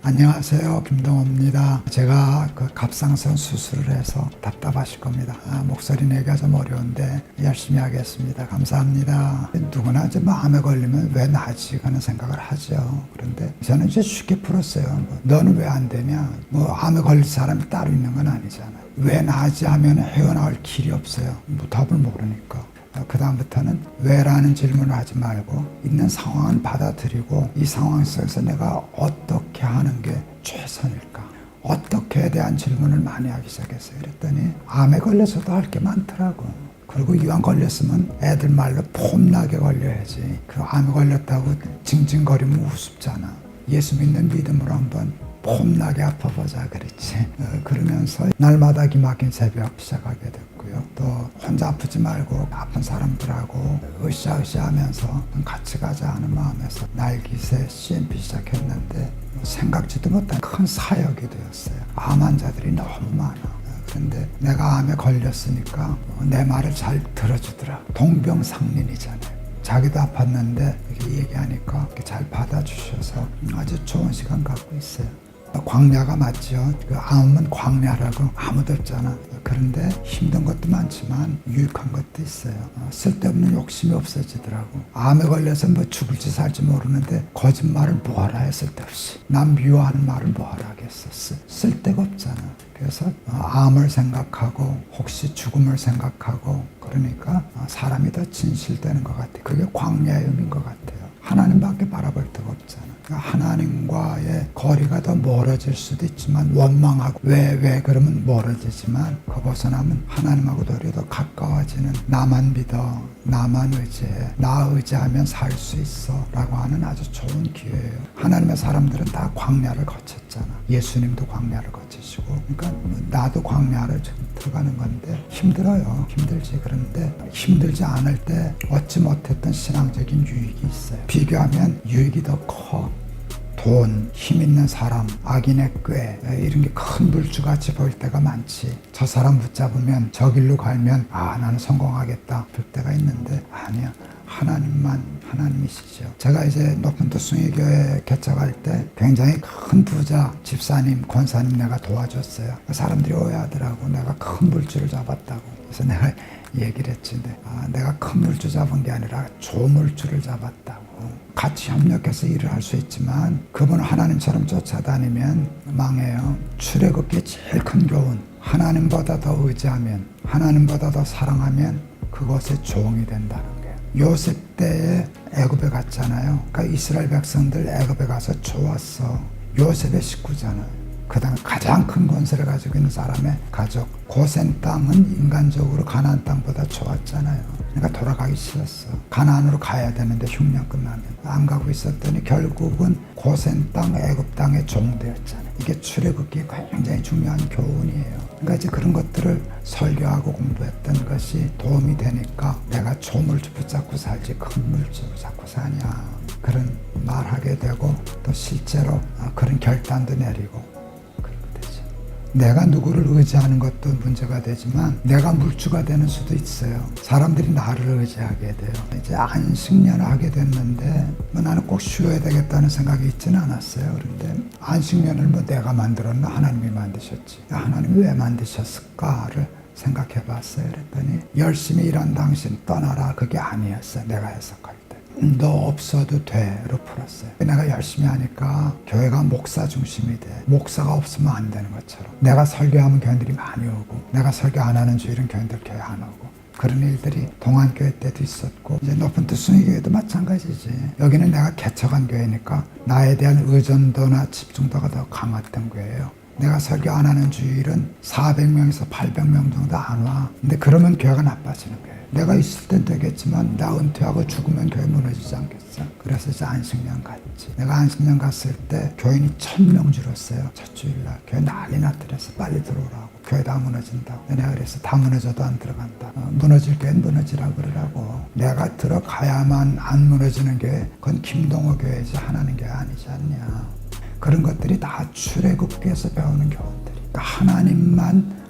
안녕하세요, 김동호입니다. 제가 갑상선 수술을 해서 답답하실 겁니다. 목소리 내기가 좀 어려운데 열심히 하겠습니다. 감사합니다. 누구나 이제 암에 걸리면 왜 나지 하는 생각을 하죠. 그런데 저는 이제 쉽게 풀었어요. 너는 왜 안 되냐? 암에 걸릴 사람이 따로 있는 건 아니잖아요. 왜 나지 하면 헤어나올 길이 없어요. 답을 모르니까. 그 다음부터는 왜라는 질문을 하지 말고 있는 상황은 받아들이고 이 상황 속에서 내가 어떻게 하는 게 최선일까? 어떻게에 대한 질문을 많이 하기 시작했어요. 그랬더니 암에 걸려서도 할 게 많더라고. 그리고 이왕 걸렸으면 애들 말로 폼나게 걸려야지. 그 암에 걸렸다고 징징거리면 우습잖아. 예수 믿는 믿음으로 한번 폼나게 아파보자 그랬지. 그러면서 날마다 기막힌 새벽 시작하게 됐고요. 또 혼자 아프지 말고 아픈 사람들하고 으쌰으쌰 하면서 같이 가자 하는 마음에서 날기새 CMP 시작했는데 생각지도 못한 큰 사역이 되었어요. 암 환자들이 너무 많아. 그런데 내가 암에 걸렸으니까 내 말을 잘 들어주더라. 동병상련이잖아요. 자기도 아팠는데 이렇게 얘기하니까 이렇게 잘 받아주셔서 아주 좋은 시간 갖고 있어요. 광야가 맞죠. 그 암은 광야라고 아무도 없잖아. 그런데 힘든 것도 많지만 유익한 것도 있어요. 쓸데없는 욕심이 없어지더라고. 암에 걸려서 죽을지 살지 모르는데 거짓말을 뭐하라 해. 쓸데없이 남 미워하는 말을 뭐하라 하겠어. 쓸데가 없잖아. 그래서 암을 생각하고 혹시 죽음을 생각하고 그러니까 사람이 더 진실되는 것 같아. 그게 광야의 의미인 것 같아요. 하나님밖에 바라볼 데가 없잖아. 하나님과의 거리가 더 멀어질 수도 있지만 원망하고 왜 그러면 멀어지지만 그 벗어나면 하나님하고 도리어 더 가까워지는 나만 믿어, 나만 의지해, 나 의지하면 살 수 있어 라고 하는 아주 좋은 기회예요. 하나님의 사람들은 다 광야를 거쳤잖아. 예수님도 광야를 거치시고 그러니까 나도 광야를 지금 들어가는 건데 힘들어요. 힘들지. 그런데 힘들지 않을 때 얻지 못했던 신앙적인 유익이 있어요. 비교하면 유익이 더 커. 돈, 힘 있는 사람, 악인의 꾀 이런 게 큰 물주같이 보일 때가 많지. 저 사람 붙잡으면 저 길로 가면 나는 성공하겠다 볼 때가 있는데 아니야. 하나님이시죠. 제가 이제 높은 도숭이교회 개척할 때 굉장히 큰 부자 집사님, 권사님 내가 도와줬어요. 사람들이 오해하더라고. 내가 큰 물주를 잡았다고. 그래서 내가 얘기를 했지. 내가 큰 물주 잡은 게 아니라 조물주를 잡았다고. 같이 협력해서 일을 할 수 있지만 그분 하나님처럼 쫓아다니면 망해요. 출애굽기의 제일 큰 교훈. 하나님보다 더 의지하면, 하나님보다 더 사랑하면 그것의 종이 된다는 거예요. 요셉 때에 애굽에 갔잖아요. 그러니까 이스라엘 백성들 애굽에 가서 좋았어. 요셉의 식구잖아요. 그 다음에 가장 큰 권세를 가지고 있는 사람의 가족. 고센 땅은 인간적으로 가나안 땅보다 좋았잖아요. 그러니까 돌아가기 싫었어. 가나안으로 가야 되는데 흉년 끝나면 안 가고 있었더니 결국은 고센 땅, 애굽 땅의 종되었잖아요. 이게 출애굽기에 굉장히 중요한 교훈이에요. 그러니까 이제 그런 것들을 설교하고 공부했던 것이 도움이 되니까 내가 조물주 붙잡고 살지 큰 물주 붙잡고 사냐. 그런 말하게 되고 또 실제로 그런 결단도 내리고 내가 누구를 의지하는 것도 문제가 되지만 내가 물주가 되는 수도 있어요. 사람들이 나를 의지하게 돼요. 이제 안식년을 하게 됐는데 나는 꼭 쉬어야 되겠다는 생각이 있지는 않았어요. 그런데 안식년을 내가 만들었나? 하나님이 만드셨지. 하나님이 왜 만드셨을까를 생각해 봤어요. 그랬더니 열심히 일한 당신 떠나라. 그게 아니었어요. 내가 해석할 때. 너 없어도 돼로 풀었어요. 내가 열심히 하니까 교회가 목사 중심이 돼. 목사가 없으면 안 되는 것처럼. 내가 설교하면 교인들이 많이 오고 내가 설교 안 하는 주일은 교인들 교회 안 오고 그런 일들이 동안교회 때도 있었고 이제 높은 도숭이교회도 마찬가지지. 여기는 내가 개척한 교회니까 나에 대한 의존도나 집중도가 더 강했던 교회예요. 내가 설교 안 하는 주일은 400명에서 800명 정도 안 와. 근데 그러면 교회가 나빠지는 거예요. 내가 있을 땐 되겠지만 나 은퇴하고 죽으면 교회 무너지지 않겠어. 그래서 이제 안식년 갔지. 내가 안식년 갔을 때 교인이 1000명 줄었어요. 첫 주일날. 교회 난리 났더랬어. 빨리 들어오라고. 교회 다 무너진다고. 내가 그래서 다 무너져도 안 들어간다. 무너질 교회는 무너지라고 그러라고. 내가 들어가야만 안 무너지는 교회 그건 김동호 교회지 하나님 교회 아니지 않냐. 그런 것들이 다 출애굽기에서 배우는 교훈들이. 그러니까 하나님만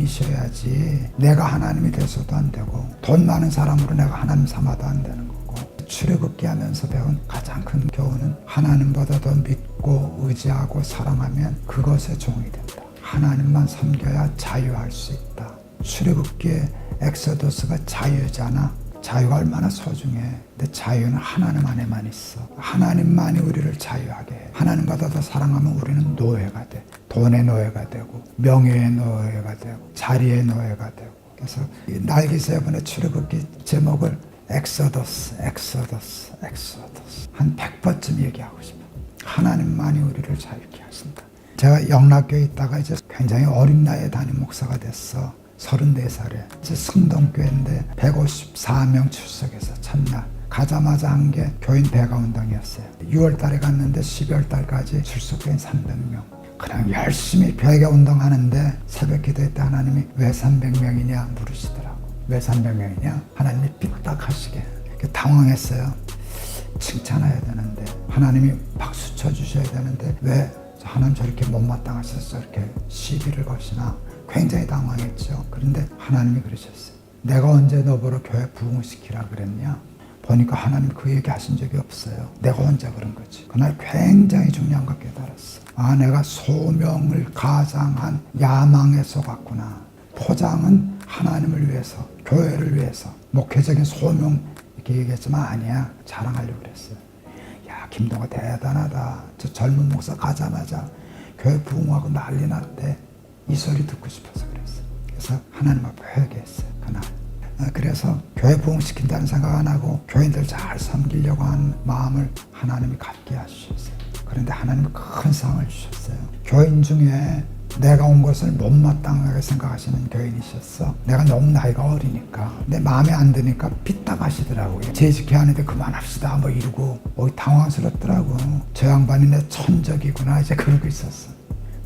하나님이셔야지 내가 하나님이 돼서도 안 되고 돈 많은 사람으로 내가 하나님 삼아도 안 되는 거고 출애굽기 하면서 배운 가장 큰 교훈은 하나님보다 더 믿고 믿고 의지하고 사랑하면 그것의 종이 된다. 하나님만 섬겨야 자유할 수 있다. 출애굽기의 엑소더스가 자유잖아. 자유가 얼마나 소중해. 근데 자유는 하나님 안에만 있어. 하나님만이 우리를 자유하게 해. 하나님보다 더 사랑하면 우리는 노예가 돼. 돈의 노예가 되고 명예의 노예가 되고 자리의 노예가 되고. 그래서 날개 세 번의 출애굽기 제목을 엑소더스 한 100번쯤 얘기하고 싶어. 하나님만이 우리를 자유케 하신다. 제가 영락교에 있다가 이제 굉장히 어린 나이에 담임 목사가 됐어. 34살에 이제 성동교회인데 154명 출석해서 첫날 가자마자 한 게 교인 배가 운동이었어요. 6월 달에 갔는데 12월 달까지 출석교인 300명. 그냥 열심히 배가 운동하는데 새벽 기도회 때 하나님이 왜 300명이냐 물으시더라고. 왜 300명이냐? 하나님이 삐딱하시게. 당황했어요. 칭찬해야 되는데 하나님이 박수 쳐주셔야 되는데 왜 하나님 저렇게 못마땅하셔서 이렇게 시비를 거시나 굉장히 당황했죠. 그런데 하나님이 그러셨어요. 내가 언제 너보러 교회 부흥시키라 그랬냐? 보니까 하나님 그 얘기 하신 적이 없어요. 내가 언제 그런 거지. 그날 굉장히 중요한 걸 깨달았어. 아, 내가 소명을 가장한 야망에 속았구나. 포장은 하나님을 위해서, 교회를 위해서, 목회적인 소명 이렇게 얘기했지만 아니야. 자랑하려고 그랬어요. 야, 김동호 대단하다. 저 젊은 목사 가자마자 교회 부흥하고 난리 났대. 이 소리 듣고 싶어서 그랬어요. 그래서 하나님 앞에 회개했어요. 그날. 그래서 교회 부흥시킨다는 생각 안 하고 교인들 잘 섬기려고 하는 마음을 하나님이 갖게 하셨어요. 그런데 하나님은 큰 상을 주셨어요. 교인 중에 내가 온 것을 못마땅하게 생각하시는 교인이셨어. 내가 너무 나이가 어리니까 내 마음에 안 드니까 삐딱하시더라고요. 재직해야 하는데 그만합시다 뭐 이러고 당황스럽더라고. 저 양반이 내 천적이구나 이제 그러고 있었어.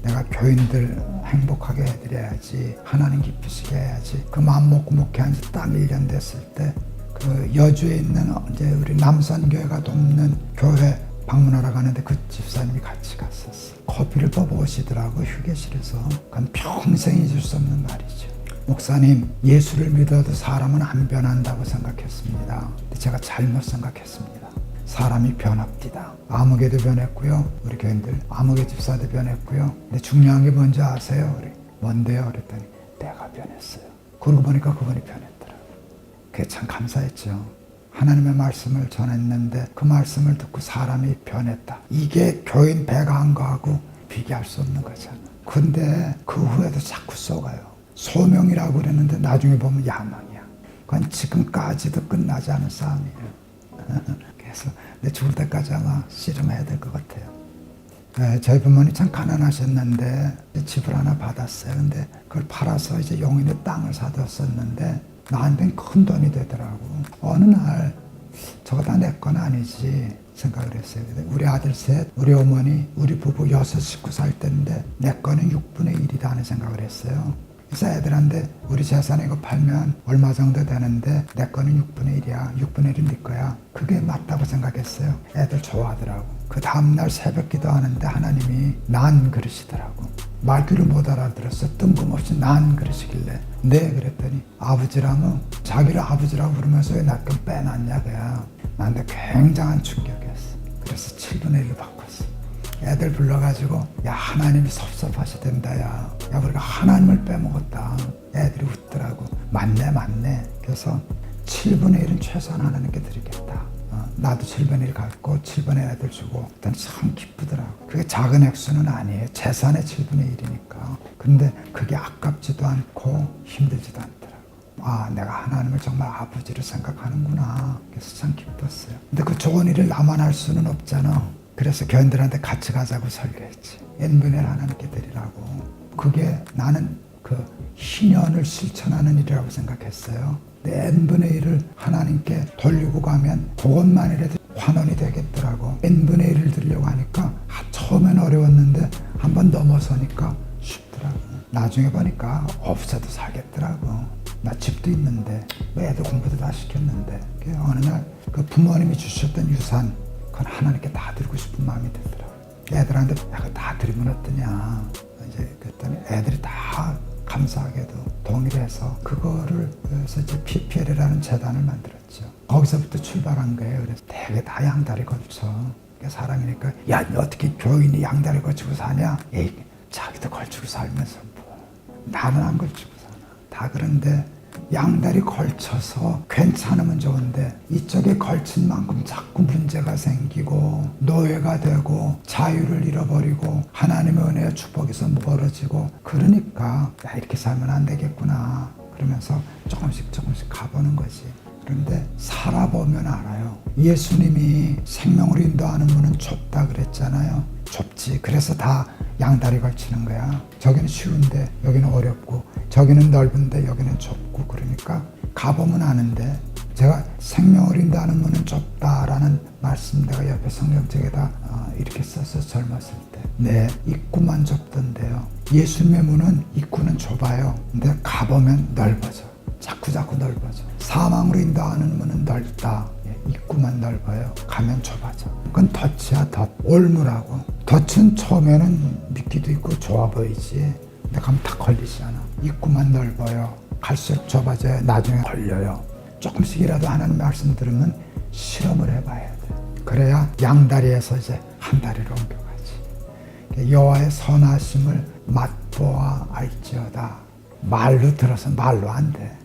내가 교인들 행복하게 해드려야지, 하나님 기쁘시게 해야지. 그 마음 먹고 목회한 지 딱 1년 됐을 때 그 여주에 있는 이제 우리 남선교회가 돕는 교회 방문하러 가는데 그 집사님이 같이 갔었어. 커피를 뽑아오시더라고 휴게실에서. 그건 평생 잊을 수 없는 말이죠. 목사님, 예수를 믿어도 사람은 안 변한다고 생각했습니다. 근데 제가 잘못 생각했습니다. 사람이 변합디다. 아무개도 변했고요. 우리 교인들 아무개 집사도 변했고요. 근데 중요한 게 뭔지 아세요? 뭔데요? 그랬더니 내가 변했어요. 그러고 보니까 그분이 변했더라고요. 그게 참 감사했죠. 하나님의 말씀을 전했는데 그 말씀을 듣고 사람이 변했다. 이게 교인 배가 한 거하고 비교할 수 없는 거잖아. 근데 그 후에도 자꾸 속아요. 소명이라고 그랬는데 나중에 보면 야망이야. 그건 지금까지도 끝나지 않은 싸움이에요. 그래서 내 죽을 때까지 아마 씨름해야 될 것 같아요. 네, 저희 부모님 참 가난하셨는데 집을 하나 받았어요. 근데 그걸 팔아서 이제 용인에 땅을 사뒀었는데 나한테는 큰 돈이 되더라고. 어느 날 저거 다 내 건 아니지 생각을 했어요. 우리 아들 셋, 우리 어머니, 우리 부부 6 식구 살 때인데 내 거는 6분의 1이다 하는 생각을 했어요. 그래서 애들한테 우리 재산 이거 팔면 얼마 정도 되는데 내 거는 6분의 1이야. 6분의 1은 네 거야. 그게 맞다고 생각했어요. 애들 좋아하더라고. 그 다음날 새벽 기도하는데 하나님이 난 그러시더라고. 말귀를 못 알아들었어. 뜬금없이 난 그러시길래 네 그랬더니 아버지라면 자기를 아버지라고 부르면서 왜 나 건 빼놨냐 그야. 나한테 굉장한 충격이었어. 그래서 7분의 1로 바꿨어. 애들 불러가지고 야 하나님이 섭섭하시댄다 야 우리가 하나님을 빼먹었다. 애들이 웃더라고. 맞네. 그래서 7분의 1은 최소한 하나님께 드리겠다. 나도 7분의 1 갖고 7분의 애들 주고 일단 참 기쁘더라고. 그게 작은 액수는 아니에요. 재산의 7분의 1이니까. 근데 그게 아깝지도 않고 힘들지도 않더라고. 아, 내가 하나님을 정말 아버지로 생각하는구나. 그래서 참 기뻤어요. 근데 그 좋은 일을 나만 할 수는 없잖아. 그래서 교인들한테 같이 가자고 설교했지. n분의 1 하나님께 드리라고. 그게 나는 그 희년을 실천하는 일이라고 생각했어요. 근데 n분의 1을 하나님께 돌리고 가면 그것만이라도 환원이 되겠더라고. n분의 1을 드리려고 하니까 처음엔 어려웠는데 한번 넘어서니까 쉽더라고. 나중에 보니까 없어도 살겠더라고. 나 집도 있는데 애들 공부도 다 시켰는데 어느 날 그 부모님이 주셨던 유산 그건 하나님께 다 드리고 싶은 마음이 들더라고. 애들한테 야, 그거 다 드리면 어떠냐. 이제 그랬더니 애들이 다 감사하게도 동의를 해서 그거를 그래서 이제 PPL이라는 재단을 만들었죠. 거기서부터 출발한 거예요. 그래서 되게 다 양다리 걸쳐 사람이니까 야, 너 어떻게 교인이 양다리 걸치고 사냐? 에이, 자기도 걸치고 살면서 뭐 나는 안 걸치고 사나. 다 그런데 양다리 걸쳐서 괜찮으면 좋은데 이쪽에 걸친 만큼 자꾸 문제가 생기고 노예가 되고 자유를 잃어버리고 하나님의 은혜와 축복에서 멀어지고 그러니까 야, 이렇게 살면 안 되겠구나 그러면서 조금씩 가보는 거지. 그런데 살아보면 알아요. 예수님이 생명을 인도하는 문은 좁다 그랬잖아요. 좁지. 그래서 다 양다리 걸치는 거야. 저기는 쉬운데 여기는 어렵고 저기는 넓은데 여기는 좁고 그러니까 가보면 아는데 제가 생명을 인도하는 문은 좁다라는 말씀 내가 옆에 성경책에다 이렇게 써서 젊었을 때 네, 입구만 좁던데요. 예수님의 문은 입구는 좁아요. 근데 가보면 넓어져. 자꾸 넓어져. 사망으로 인도하는 문은 넓다. 입구만 넓어요. 가면 좁아져. 그건 덫이야, 덫. 올무라고. 덫은 처음에는 미끼도 있고 좋아 보이지. 근데 가면 다 걸리지 않아. 입구만 넓어요. 갈수록 좁아져요. 나중에 걸려요. 조금씩이라도 하나님 말씀 들으면 실험을 해봐야 돼. 그래야 양다리에서 이제 한 다리로 옮겨가지. 여호와의 선하심을 맛보아 알지어다. 말로 들어서 말로 안 돼.